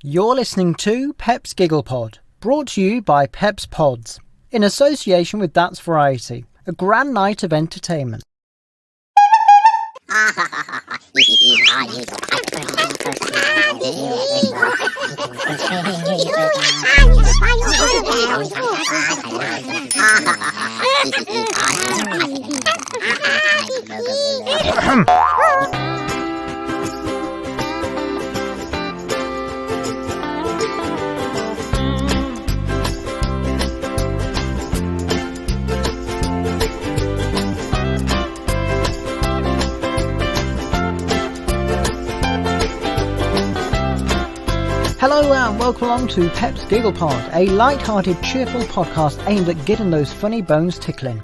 You're listening to Pepp's Giggle Pod, brought to you by Pepp's Pods, in association with That's Variety, a grand night of entertainment. Hello and welcome along to Pepp's Giggle Pod, a light-hearted, cheerful podcast aimed at getting those funny bones tickling.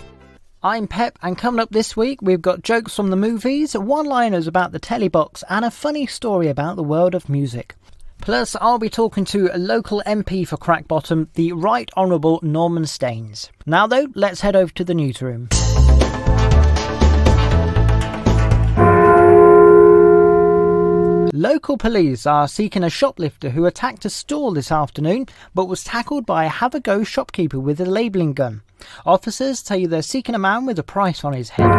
I'm Pepp, and coming up this week we've got jokes from the movies, one-liners about the Tellybox, and a funny story about the world of music. Plus, I'll be talking to a local MP for Crackbottom, the Right Honourable Norman Staines. Now though, let's head over to the newsroom. Local police are seeking a shoplifter who attacked a stall this afternoon but was tackled by a have-a-go shopkeeper with a labelling gun. Officers tell you they're seeking a man with a price on his head.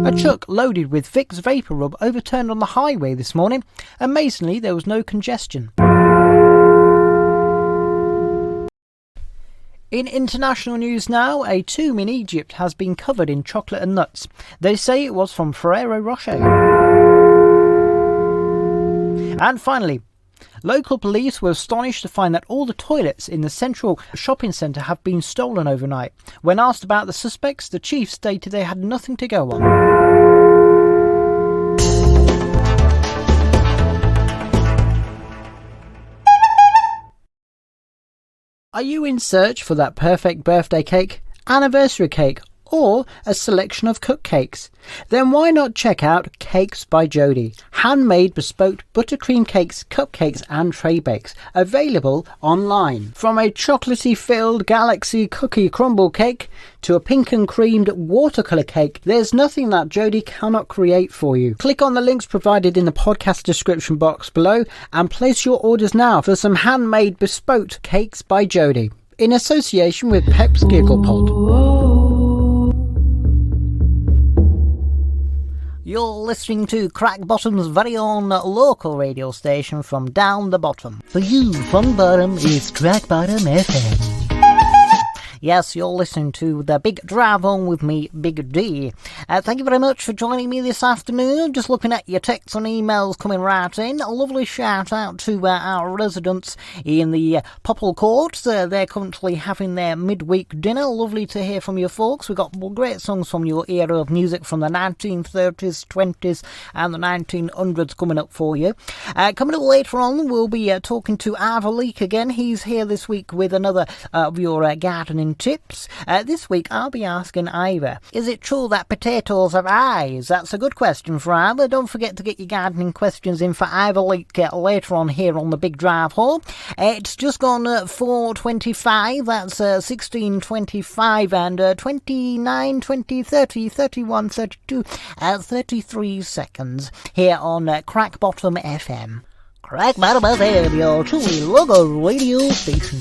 A truck loaded with Vicks Vapor Rub overturned on the highway this morning. Amazingly, there was no congestion. In international news now, a tomb in Egypt has been covered in chocolate and nuts. They say it was from Ferrero Rocher. And finally, local police were astonished to find that all the toilets in the central shopping centre have been stolen overnight. When asked about the suspects, the chief stated they had nothing to go on. Are you in search for that perfect birthday cake, anniversary cake, or a selection of cupcakes? Then why not check out Cakes by Jodi? Handmade bespoke buttercream cakes, cupcakes and tray bakes, available online. From a chocolatey filled galaxy cookie crumble cake to a pink and creamed watercolour cake, there's nothing that Jodi cannot create for you. Click on the links provided in the podcast description box below and place your orders now for some handmade bespoke Cakes by Jodi, in association with Pepp's Giggle Pod. You're listening to Crackbottom's very own local radio station from down the bottom. For you from bottom is Crackbottom FM. Yes, you're listening to the Big Drive Home with me, Big D. Thank you very much for joining me this afternoon. Just looking at your texts and emails coming right in. A lovely shout out to our residents in the Popple Court. They're currently having their midweek dinner. Lovely to hear from you folks. We've got great songs from your era of music from the 1930s, 20s and the 1900s coming up for you. Coming up later on, we'll be talking to Ivor Leek again. He's here this week with another of your gardening tips. This week I'll be asking Ivor, is it true that potatoes have eyes? That's a good question for Ivor. Don't forget to get your gardening questions in for Ivor later on here on the Big Drive Home. It's just gone 4:25, that's 16:25 and 29, 20, 30, 31, 32, 33 seconds here on Crackbottom FM. Crackbottom FM, your truly local radio station.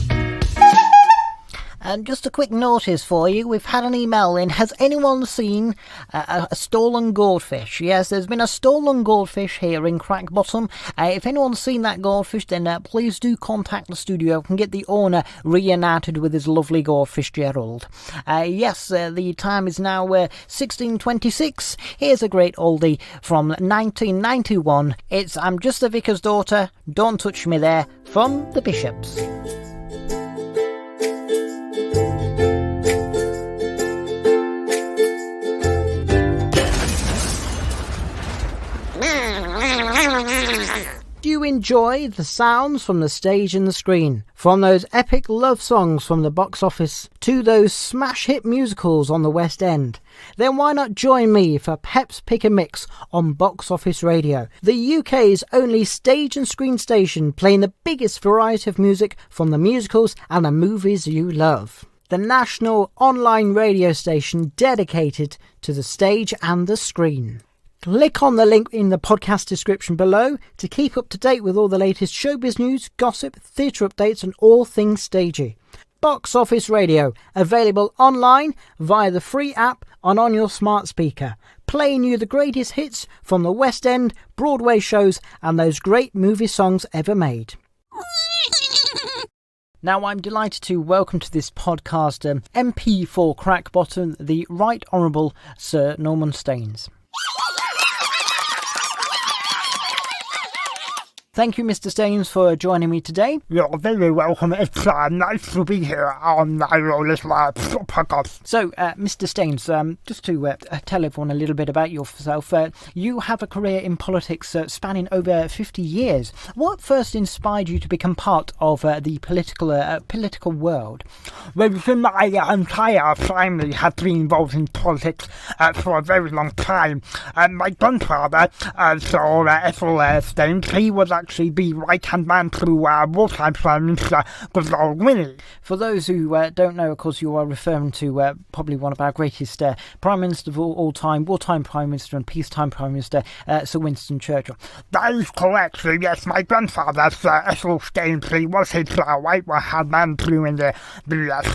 And just a quick notice for you, we've had an email in. Has anyone seen a stolen goldfish? Yes, there's been a stolen goldfish here in Crackbottom. If anyone's seen that goldfish, then please do contact the studio and get the owner reunited with his lovely goldfish, Gerald. Yes, the time is now 16:26. Here's a great oldie from 1991. It's I'm Just a Vicar's Daughter, Don't Touch Me There, from the Bishops. Do you enjoy the sounds from the stage and the screen? From those epic love songs from the box office to those smash hit musicals on the West End? Then why not join me for Pepp's Pick and Mix on Box Office Radio, the UK's only stage and screen station playing the biggest variety of music from the musicals and the movies you love. The national online radio station dedicated to the stage and the screen. Click on the link in the podcast description below to keep up to date with all the latest showbiz news, gossip, theatre updates and all things stagey. Box Office Radio, available online via the free app and on your smart speaker, playing you the greatest hits from the West End, Broadway shows and those great movie songs ever made. Now, I'm delighted to welcome to this podcast MP for Crackbottom, the Right Honourable Sir Norman Staines. Thank you, Mr. Staines, for joining me today. You're very welcome. It's nice to be here on your little podcast. So, Mr. Staines, just to tell everyone a little bit about yourself, you have a career in politics spanning over 50 years. What first inspired you to become part of the political world? Well, my entire family has been involved in politics for a very long time. My grandfather, Sir Ethel Staines, he was actually the right-hand man to wartime Prime Minister Good Old Winnie. For those who don't know, of course, you are referring to probably one of our greatest Prime Ministers of all time, wartime Prime Minister and peacetime Prime Minister, Sir Winston Churchill. That is correct. Yes, my grandfather, Sir Ethel Staines, he was his right-hand man during the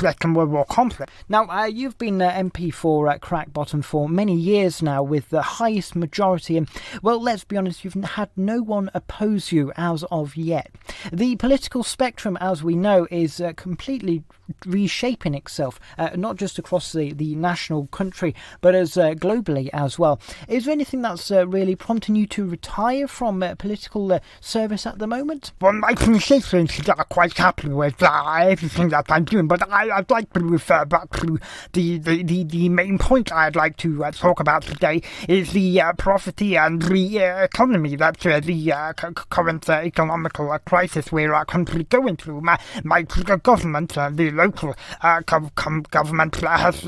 Second World War conflict. Now, you've been MP for Crackbottom for many years now with the highest majority, and, well, let's be honest, you've had no one oppose you as of yet. The political spectrum, as we know, is completely reshaping itself, not just across the national country, but as globally as well. Is there anything that's really prompting you to retire from political service at the moment? Well, my constituencies are quite happy with everything that I'm doing, but I'd like to refer back to the main point I'd like to talk about today is the poverty and the economy that the current economical crisis we're our country going through. My government, the local government, has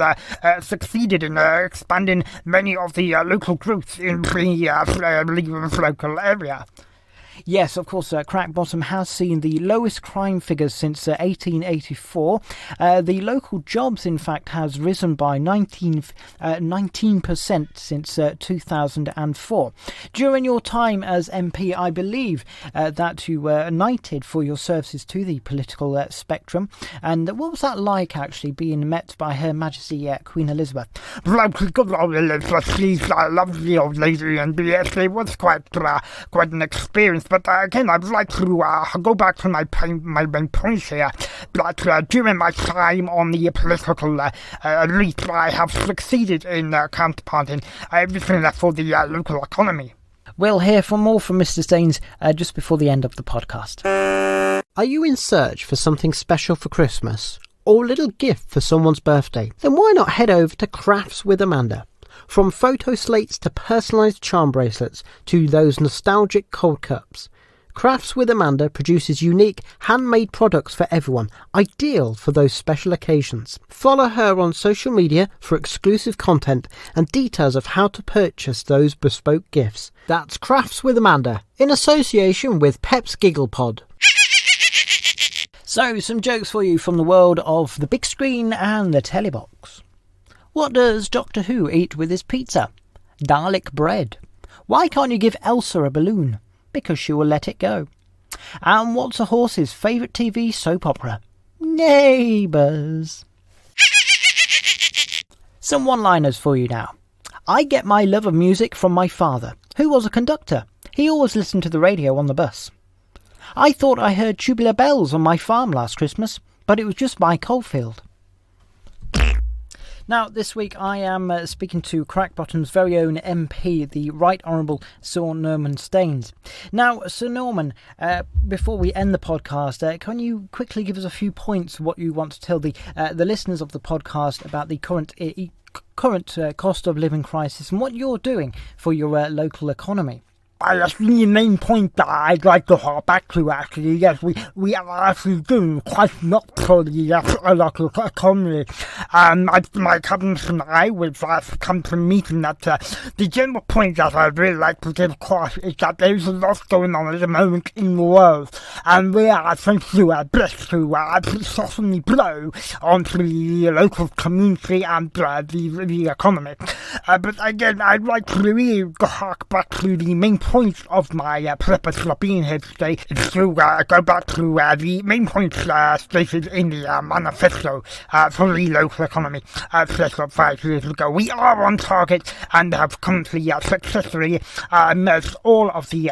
succeeded in expanding many of the local growths in the local area. Yes, of course, Crackbottom has seen the lowest crime figures since 1884. The local jobs, in fact, has risen by 19% since 2004. During your time as MP, I believe that you were knighted for your services to the political spectrum. And what was that like, actually, being met by Her Majesty Queen Elizabeth? Well, good old Elizabeth, she's a lovely old lady, and yes, it was quite an experience. But again, I'd like to go back to my main point here. But during my time on the political elite, I have succeeded in counterparting everything for the local economy. We'll hear more from Mr. Staines just before the end of the podcast. Are you in search for something special for Christmas or a little gift for someone's birthday? Then why not head over to Crafts with Amanda? From photo slates to personalised charm bracelets to those nostalgic cold cups, Crafts with Amanda produces unique handmade products for everyone, ideal for those special occasions. Follow her on social media for exclusive content and details of how to purchase those bespoke gifts. That's Crafts with Amanda, in association with Pepp's Giggle Pod. So, some jokes for you from the world of the big screen and the tellybox. What does Doctor Who eat with his pizza? Garlic bread. Why can't you give Elsa a balloon? Because she will let it go. And what's a horse's favourite TV soap opera? Neighbours. Some one-liners for you now. I get my love of music from my father, who was a conductor. He always listened to the radio on the bus. I thought I heard tubular bells on my farm last Christmas, but it was just my coalfield. Now, this week I am speaking to Crackbottom's very own MP, the Right Honourable Sir Norman Staines. Now, Sir Norman, before we end the podcast, can you quickly give us a few points what you want to tell the listeners of the podcast about the current cost of living crisis and what you're doing for your local economy? That's the main point that I'd like to hark back to, actually. Yes, we are actually doing quite a lot for the local economy. My cousins and I, we've come to a meeting that the general point that I'd really like to give across is that there's a lot going on at the moment in the world, and we are essentially blessed to soften blow onto the local community and the economy. But again, I'd like to really hark back to the main point of my purpose for being here today, is to go back to the main points stated in the manifesto for the local economy set up 5 years ago. We are on target and have currently successfully merged all of the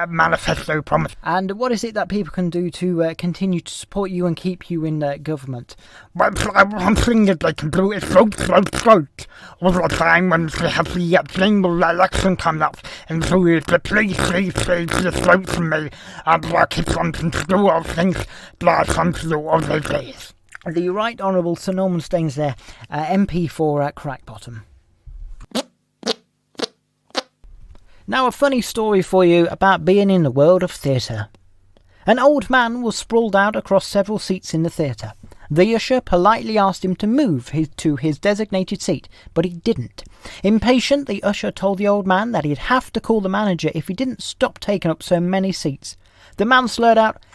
manifesto promise. And what is it that people can do to continue to support you and keep you in government? Well, one thing that they can do is vote all the time when they have the general election coming up, and so please just vote for me, and keep something to do all things that I want to do all those days. The Right Honourable Sir Norman Staines there, MP for Crackbottom. Now a funny story for you about being in the world of theatre. An old man was sprawled out across several seats in the theatre. The usher politely asked him to move to his designated seat, but he didn't. Impatient, the usher told the old man that he'd have to call the manager if he didn't stop taking up so many seats. The man slurred out,